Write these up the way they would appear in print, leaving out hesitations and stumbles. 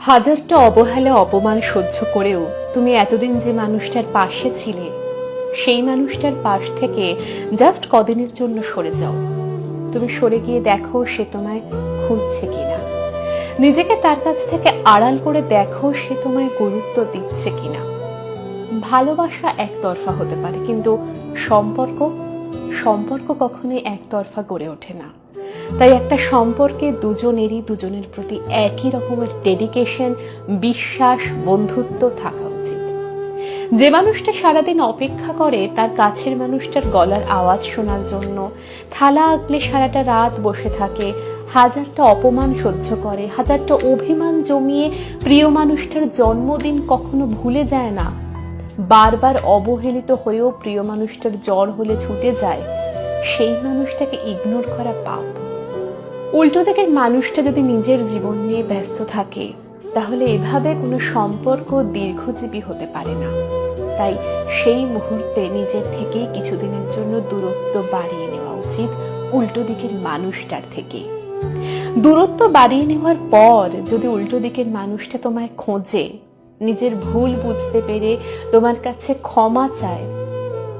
হাজারটা অবহেলা অপমান সহ্য করেও তুমি এতদিন যে মানুষটার পাশে ছিলে সেই মানুষটার পাশ থেকে জাস্ট কদিনের জন্য সরে যাও। তুমি সরে গিয়ে দেখো সে তোমায় খুঁজছে কিনা, নিজেকে তার কাছ থেকে আড়াল করে দেখো সে তোমায় গুরুত্ব দিচ্ছে কিনা। ভালোবাসা একতরফা হতে পারে, কিন্তু সম্পর্ক সম্পর্ক কখনোই একতরফা গড়ে ওঠে না। তাই একটা সম্পর্কে দুজনেরই দুজনের প্রতি একই রকমের ডেডিকেশন, বিশ্বাস, বন্ধুত্ব থাকা উচিত। যে মানুষটা সারাদিন অপেক্ষা করে তার কাছের মানুষটার গলার আওয়াজ শোনার জন্য, থালা আগলে সারাটা রাত বসে থাকে, হাজারটা অপমান সহ্য করে, হাজারটা অভিমান জমিয়ে প্রিয় মানুষটার জন্মদিন কখনো ভুলে যায় না, বারবার অবহেলিত হয়েও প্রিয় মানুষটার জ্বর হলে ছুটে যায়, সেই মানুষটাকে ইগনোর করা পাপ। উল্টো দিকের মানুষটা যদি নিজের জীবন নিয়ে ব্যস্ত থাকে তাহলে এভাবে কোনো সম্পর্ক দীর্ঘজীবী হতে পারে না। তাই সেই মুহূর্তে নিজের থেকেই কিছুদিনের জন্য দূরত্ব বাড়িয়ে নেওয়া উচিত উল্টো দিকের মানুষটার থেকে। দূরত্ব বাড়িয়ে নেওয়ার পর যদি উল্টো দিকের মানুষটা তোমায় খোঁজে, নিজের ভুল বুঝতে পেরে তোমার কাছে ক্ষমা চায়,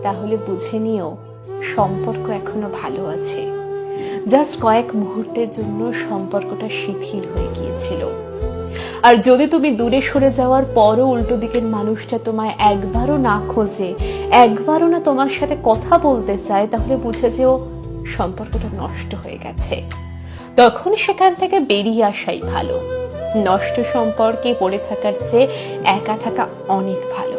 তাহলে বুঝে নিও সম্পর্ক এখনো ভালো আছে। জাস্ট কয়েক মুহূর্তের জন্য সম্পর্কটা শিথিল হয়ে গিয়েছিল। আর যদি তুমি দূরে সরে যাওয়ার পরও উল্টো দিকের মানুষটা তোমায় একবারও না খোঁজে, একবারও না তোমার সাথে কথা বলতে চায়, তাহলে বুঝে যেও সম্পর্কটা নষ্ট হয়ে গেছে। তখন সেখান থেকে বেরিয়ে আসাই ভালো। নষ্ট সম্পর্কে পড়ে থাকার চেয়ে একা থাকা অনেক ভালো।